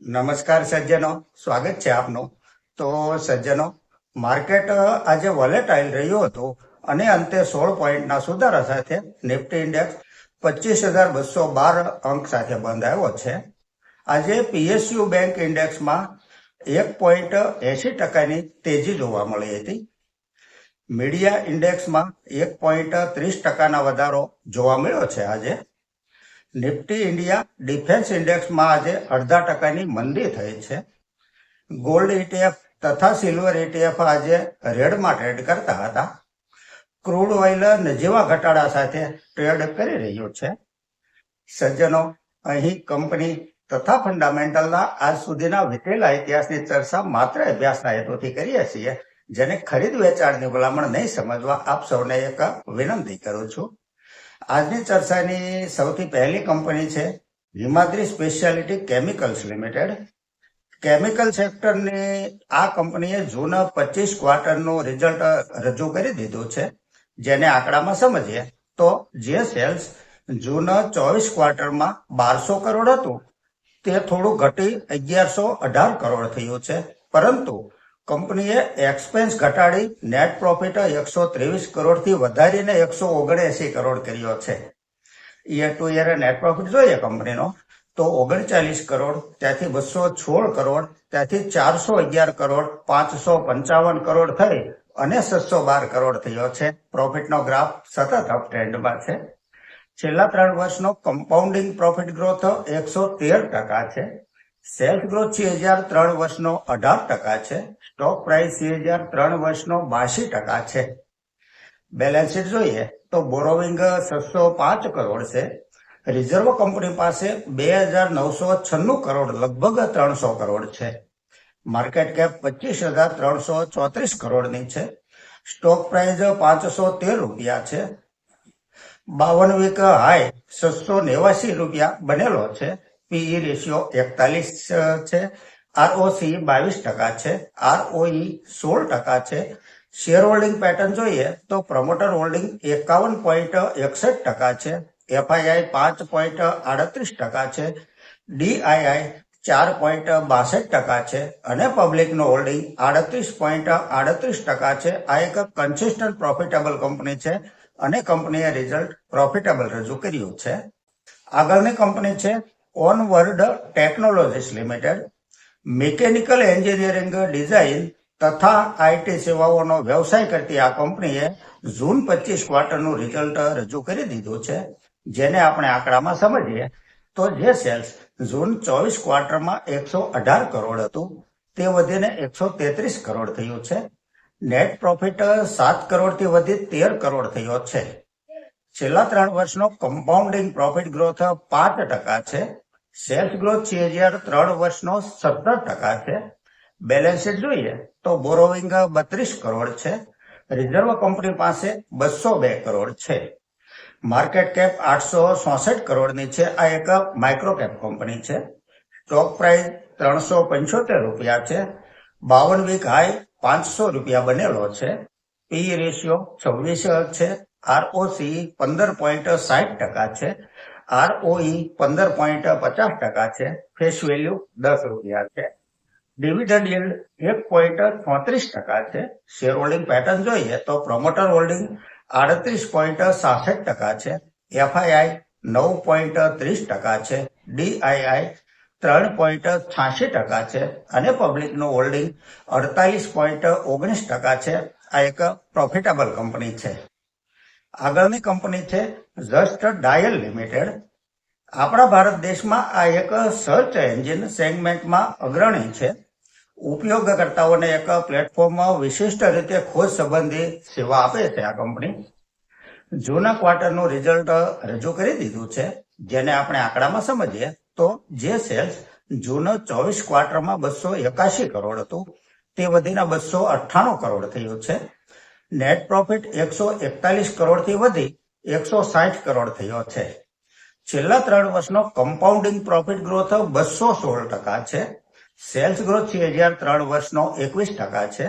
નમસ્કાર સજ્જનો, સ્વાગત છે આપનું. તો સજ્જનો, માર્કેટ આજે વોલેટાઇલ રહ્યું હતું અને અંતે 16 પોઈન્ટના સુધારા સાથે નિફ્ટી ઇન્ડેક્સ 25,212 અંક સાથે બંધ આવ્યો છે. આજે પીએસયુ બેંક ઇન્ડેક્સમાં 1.80% તેજી જોવા મળી હતી. મીડિયા ઇન્ડેક્સમાં 1.30% વધારો જોવા મળ્યો છે. આજે નિફ્ટી ઇન્ડિયા ડિફેન્સ ઇન્ડેક્સમાં આજે 0.5% મંદી થઈ છે. ગોલ્ડ ETF તથા સિલ્વર ETF આજે રેડમાં ટ્રેડ કરતા હતા. ક્રૂડ ઓઇલ નજીવા ઘટાડા સાથે ટ્રેડ કરી રહ્યું છે. સજ્જનો, અહીં કંપની તથા ફંડામેન્ટલના આજ સુધીના વીતેલા ઇતિહાસની ચર્ચા માત્ર અભ્યાસના હેતુથી કરીએ છીએ. જેને ખરીદ વેચાણની ભલામણ નહીં સમજવા આપ સૌને એક વિનંતી કરું છું. આજની ચર્ચાની સૌથી પહેલી કંપની છે હિમાદ્રી સ્પેશિયાલિટી કેમિકલ્સ લિમિટેડ. કેમિકલ સેક્ટરની આ કંપનીએ જૂન 25 ક્વાર્ટરનું રિઝલ્ટ રજૂ કરી દીધું છે. જેને આંકડામાં સમજીએ તો જે સેલ્સ જૂન 24 ક્વાર્ટરમાં 1200 કરોડ હતું તે થોડું ઘટી 1118 કરોડ થયું છે. પરંતુ કંપનીએ એક્સપેન્સ ઘટાડી નેટ પ્રોફિટ 123 કરોડથી વધારીને 179 કરોડ કર્યો છે. Year two year net profit જોઈએ કંપનીનો તો 39 કરોડ, ત્યાંથી 216 કરોડ, ત્યાંથી 411 કરોડ, 555 કરોડ થઈ અને 612 કરોડ થયો છે. પ્રોફિટનો ગ્રાફ સતત અપ ટ્રેન્ડમાં છે. છેલ્લા 3 વર્ષનો કમ્પાઉન્ડિંગ પ્રોફિટ ગ્રોથ 113% છે. સેલ્સ ગ્રોથ CAGR 3 વર્ષનો 18% છે. સ્ટોક પ્રાઇસ CAGR 3 વર્ષનો 82% છે. બેલેન્સ શીટ જોઈએ તો બોરોવિંગ 605 કરોડ છે. રિઝર્વ કંપની પાસે 2,996 કરોડ, લગભગ 300 કરોડ છે. માર્કેટ કેપ 25,334 કરોડની છે. સ્ટોક પ્રાઇસ 513 રૂપિયા છે. 52 વીક હાઈ 689 રૂપિયા બનેલો છે. પીઈ રેશિયો 41 છે. ROC 22% છે. ROE 16% છે. શેર હોલ્ડિંગ પેટર્ન જોઈએ તો પ્રમોટર હોલ્ડિંગ 51.61% છે. FII 5.38% છે. DII 4.62% છે અને પબ્લિકનો હોલ્ડિંગ 38.38% છે. આ એક કન્સિસ્ટન્ટ પ્રોફિટેબલ કંપની છે અને કંપનીએ રિઝલ્ટ પ્રોફિટેબલ રજૂ કર્યું છે. આગળની કંપની છે onward technologies limited. Mechanical engineering, design તથા IT સેવાઓનો વ્યવસાય કરતી આ કંપનીએ જૂન 25 ક્વાર્ટરનું રિઝલ્ટ રજૂ કરી દીધું છે. જેને આપણે આંકડામાં સમજીએ તો જે સેલ્સ જૂન 24 ક્વાર્ટરમાં 118 કરોડ હતું તે વધીને 133 કરોડ થયું છે. નેટ પ્રોફિટ 7 કરોડથી વધી 13 કરોડ થયો છે. છેલ્લા 3 વર્ષનો કમ્પાઉન્ડિંગ પ્રોફિટ ગ્રોથ 5% છે. સેલ્સ ગ્રોથ CAGR 3 વર્ષનો 17% છે. બેલેન્સ શીટ જોઈએ તો બોરોવિંગ 32 કરોડ છે. રિઝર્વ કંપની પાસે 202 કરોડ છે. માર્કેટ કેપ 867 કરોડની છે. આ એક માઇક્રો કેપ કંપની છે. સ્ટોક પ્રાઇસ 375 રૂપિયા છે. 52 વીક હાઈ 500 રૂપિયા બનેલો છે. પીઈ રેશિયો 26 છે. ROC 15.60% છે. ROE 15.50% છે. ફેસ વેલ્યુ 10 રૂપિયા છે. ડિવિડન્ડ yield 1.34% છે. શેર હોલ્ડિંગ પેટર્ન જોઈએ તો પ્રમોટર હોલ્ડિંગ 38.66% છે. FII 9.30% છે. DII 3.86% છે અને પબ્લિકનું હોલ્ડિંગ 48.19% છે. આ એક પ્રોફિટેબલ કંપની છે. આગળની કંપની છે જસ્ટ ડાયલ લિમિટેડ. આપણા ભારત દેશમાં આ એક સર્ચ એન્જિન સેગમેન્ટમાં અગ્રણી છે. ઉપયોગકર્તાઓને એક પ્લેટફોર્મ વિશિષ્ટ રીતે ખોજ સંબંધી સેવા આપે છે. આ કંપની જૂના ક્વાર્ટરનું રિઝલ્ટ રજૂ કરી દીધું છે. જેને આપણે આંકડામાં સમજીએ તો જે સેલ્સ જૂન 24 ક્વાર્ટરમાં 281 કરોડ હતું તે વધીને 298 કરોડ થયું છે. નેટ પ્રોફિટ 141 કરોડથી વધી 160 કરોડ થયો છે. છેલ્લા 3 વર્ષનો કમ્પાઉન્ડિંગ પ્રોફિટ ગ્રોથ 216% છે. સેલ્સ ગ્રોથ CAGR 3 વર્ષનો 21% છે.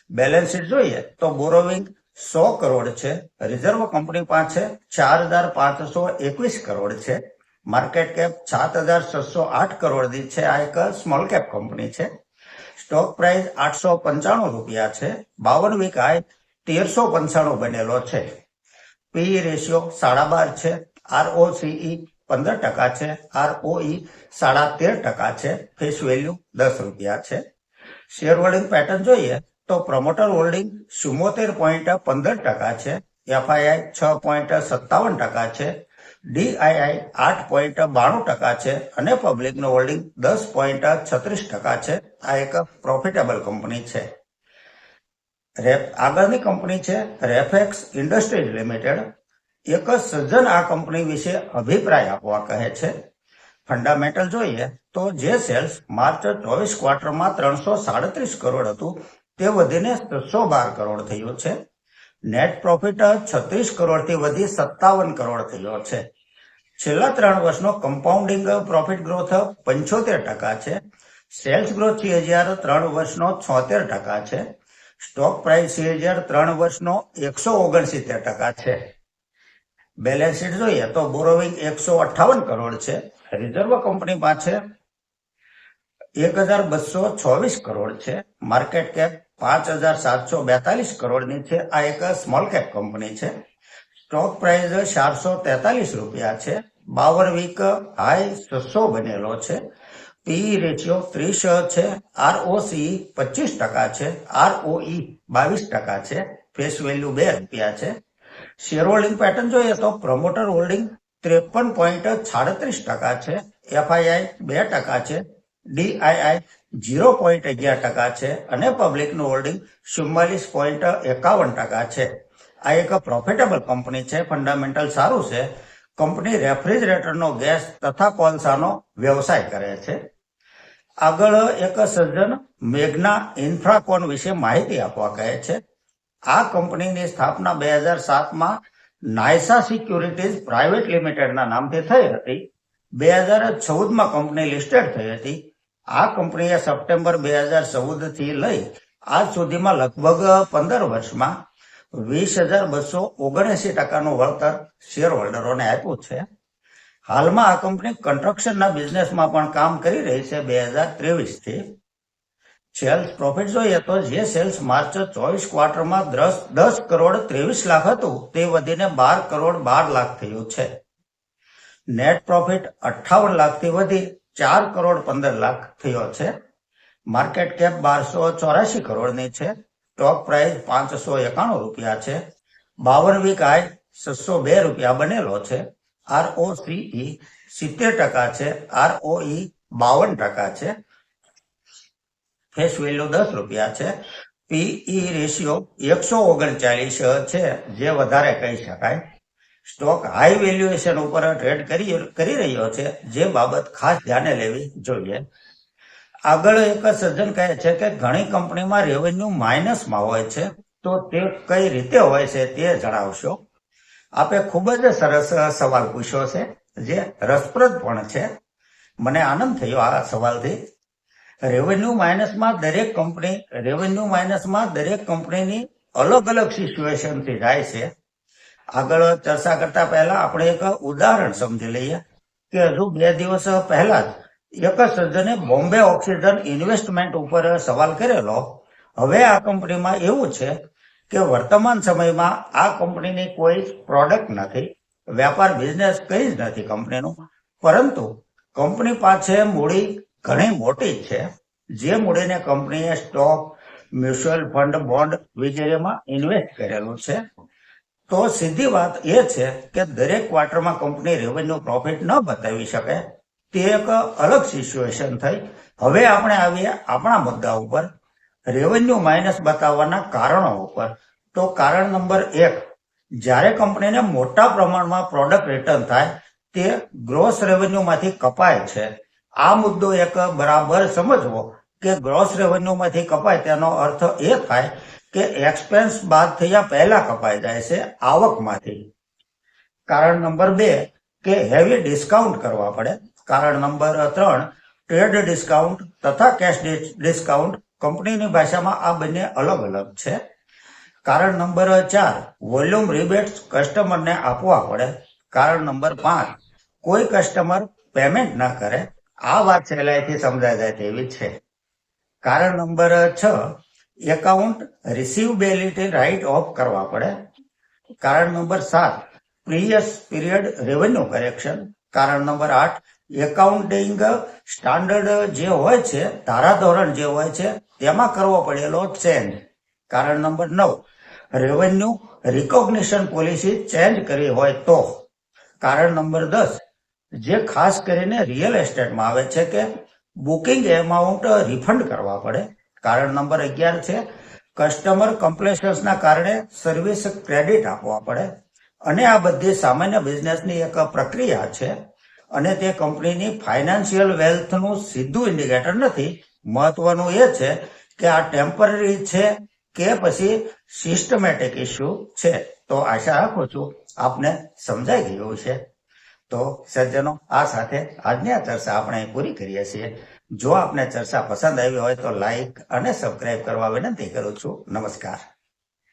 બેલેન્સ શીટ જોઈએ તો બોરોવિંગ 100 કરોડ છે. રિઝર્વ કંપની પાસે 4,521 કરોડ છે. માર્કેટ કેપ 7,608 કરોડની છે. આ એક સ્મોલ કેપ કંપની છે. સ્ટોક પ્રાઇસ 895 રૂપિયા છે. 52 વીક હાઈ 1395 બનેલો છે. પીઈ રેશિયો 12.5 છે. ROCE 15% છે. ROE 13.5% છે. ફેસ વેલ્યુ 10 રૂપિયા છે. શેર હોલ્ડિંગ પેટર્ન જોઈએ તો પ્રમોટર હોલ્ડિંગ 74.15% છે. FII 6.57% છે. DII 8.92% છે અને પબ્લિકનું હોલ્ડિંગ 10.36% છે. આ એક પ્રોફિટેબલ કંપની છે. આગળની કંપની છે રેફેક્સ ઇન્ડસ્ટ્રીઝ લિમિટેડ. એક સજ્જન આ કંપની વિશે અભિપ્રાય આપવા કહે છે. ફંડામેન્ટલ જોઈએ તો જે સેલ્સ માર્ચ 24 ક્વાર્ટરમાં 337 કરોડ હતું તે વધીને 612 કરોડ થયું છે. નેટ પ્રોફિટ 36 કરોડથી વધી 57 કરોડ થયો છે. છેલ્લા 3 વર્ષનો કમ્પાઉન્ડિંગ પ્રોફિટ ગ્રોથ 75% છે. સેલ્સ ગ્રોથ CAGR 3 વર્ષનો 76% છે. સ્ટોક પ્રાઇસ CAGR 3 વર્ષનો 169% છે. બેલેન્સ શીટ જોઈએ તો બોરોવિંગ 158 કરોડ છે. રિઝર્વ કંપની પાસે 1,224 કરોડ છે. માર્કેટ કેપ 5,742 કરોડની છે. આ એક સ્મોલ કેપ કંપની છે. સ્ટોક પ્રાઇસ 443 રૂપિયા છે. 52 વીક હાઈ 600 બનેલો છે. પીઈ રેશિયો 30 છે. ROCE 25% છે. ROE 22% છે. ફેસ વેલ્યુ 2 રૂપિયા છે. શેર હોલ્ડિંગ પેટર્ન જોઈએ તો પ્રમોટર હોલ્ડિંગ 53.36% છે. FII 2% છે. DII 0.11% છે અને પબ્લિકનું હોલ્ડિંગ 44.51% છે. આ એક પ્રોફિટેબલ કંપની છે. ફંડામેન્ટલ સારું છે. કંપની રેફ્રિજરેટરનો ગેસ તથા કોલસાનો વ્યવસાય કરે છે. આગળ એક સજ્જન મેઘના ઇન્ફ્રાકોન વિશે માહિતી આપવા કહે છે. આ કંપનીની સ્થાપના 2007માં નાયસા સિક્યુરિટીઝ પ્રાઇવેટ લિમિટેડના નામથી થઈ હતી. 2014માં કંપની લિસ્ટેડ થઈ હતી. આ કંપનીએ સપ્ટેમ્બર 2014 થી લઈ આજ સુધીમાં લગભગ 15 વર્ષમાં 20,279% વળતર શેર હોલ્ડરોને આપ્યું છે. હાલમાં આ કંપની કન્સ્ટ્રક્શનના બિઝનેસમાં પણ કામ કરી રહી છે 2023 થી. સેલ્સ પ્રોફિટ જોઈએ તો જે સેલ્સ માર્ચ 24 ક્વાર્ટરમાં 10 કરોડ 23 લાખ હતું તે વધીને 12 કરોડ 12 લાખ થયું છે. નેટ પ્રોફિટ 58 લાખથી વધી 4 કરોડ 15 લાખ થયો છે. માર્કેટ કેપ 1284 કરોડની છે. સ્ટોક પ્રાઇસ 591 રૂપિયા છે. 52 વીક હાઈ 602 રૂપિયા બનેલો છે. ROCE 70% છે. ROE 52% છે. ફેસ વેલ્યુ 10 રૂપિયા છે. પીઈ રેશિયો 139 છે જે વધારે કહી શકાય. સ્ટોક હાઈ વેલ્યુએશન ઉપર ટ્રેડ કરી રહ્યો છે જે બાબત ખાસ ધ્યાને લેવી જોઈએ. આગળ એક સજ્જન કહે છે કે ઘણી કંપનીમાં રેવન્યુ માઇનસમાં હોય છે તો તે કઈ રીતે હોય છે તે જણાવશો. આપે ખૂબ જ સરસ સવાલ પૂછ્યો છે જે રસપ્રદ પણ છે. મને આનંદ થયો આ સવાલથી. રેવન્યુ માઇનસમાં દરેક કંપનીની અલગ અલગ સિચ્યુએશનથી જાય છે. આગળ ચર્ચા કરતા પહેલા આપણે એક ઉદાહરણ સમજી લઈએ કે હજુ 2 દિવસ પહેલા જ એક સજ્જને બોમ્બે ઓક્સિજન ઇન્વેસ્ટમેન્ટ ઉપર સવાલ કરેલો. હવે આ કંપનીમાં એવું છે કે વર્તમાન સમયમાં આ કંપનીની કોઈ પ્રોડક્ટ નથી, વ્યાપાર બિઝનેસ કંઈ જ નથી કંપનીનું, પરંતુ કંપની પાસે મૂડી ઘણી મોટી છે જે મૂડીને કંપનીએ સ્ટોક, મ્યુચ્યુઅલ ફંડ, બોન્ડ વગેરેમાં ઇન્વેસ્ટ કરેલું છે. તો સીધી વાત એ છે કે દરેક ક્વાર્ટરમાં કંપની રેવન્યુ પ્રોફિટ ન બતાવી શકે તે એક અલગ સિચ્યુએશન થઈ. હવે આપણે આવીએ આપણા મુદ્દા ઉપર, રેવન્યુ માઇનસ બતાવવાના કારણો ઉપર. તો કારણ નંબર 1, જ્યારે કંપનીને મોટા પ્રમાણમાં પ્રોડક્ટ રિટર્ન થાય તે ગ્રોસ રેવન્યુમાંથી કપાય છે. આ મુદ્દો એક બરાબર સમજવો કે ગ્રોસ રેવન્યુમાંથી કપાય તેનો અર્થ એ થાય કે એક્સપેન્સ બાદ થયા પહેલા કપાઈ જાય છે આવકમાંથી. કારણ નંબર 2 કે હેવી ડિસ્કાઉન્ટ કરવા પડે. કારણ નંબર 3 ટ્રેડ ડિસ્કાઉન્ટ તથા કેશ ડિસ્કાઉન્ટ. કંપનીની ભાષામાં આ બંને અલગ અલગ છે. કારણ નંબર 4 વોલ્યુમ રિબેટ્સ કસ્ટમરને આપવા પડે. કારણ નંબર 5 કોઈ કસ્ટમર પેમેન્ટ ન કરે, આ વાત સહેલાઈથી સમજાઈ જાય તેવી છે. કારણ નંબર 6, એકાઉન્ટ રિસીવેબિલિટી રાઇટ ઓફ કરવા પડે. કારણ number 7, previous period revenue correction. કારણ નંબર 8, એકાઉન્ટિંગ સ્ટાન્ડર્ડ જે હોય છે, ધારાધોરણ જે હોય છે તેમાં કરવો પડેલો ચેન્જ. કારણ number 9, revenue recognition policy change કરવી હોય તો. કારણ નંબર 10, જે ખાસ કરીને રિયલ એસ્ટેટમાં આવે છે કે બુકિંગ એમાઉન્ટ રિફંડ કરવા પડે. કારણ નંબર 11 છે, કસ્ટમર કમ્પ્લેસન્સના કારણે સર્વિસ ક્રેડિટ આપવા પડે. અને આ બધી સામાન્ય બિઝનેસની એક પ્રક્રિયા છે અને તે કંપનીની ફાઇનાન્શિયલ વેલ્થનું સીધું ઇન્ડિકેટર નથી. મહત્વનું એ છે કે આ ટેમ્પરરી છે કે પછી સિસ્ટમેટિક ઇસ્યુ છે. તો આશા રાખું છું આપને સમજાઈ ગયું છે. તો સજ્જનો, આ સાથે આજની આ ચર્ચા આપણે પૂરી કરીએ છીએ. જો આપને ચર્ચા પસંદ આવી હોય તો લાઈક અને સબસ્ક્રાઇબ કરવા વિનંતી કરું છું. નમસ્કાર.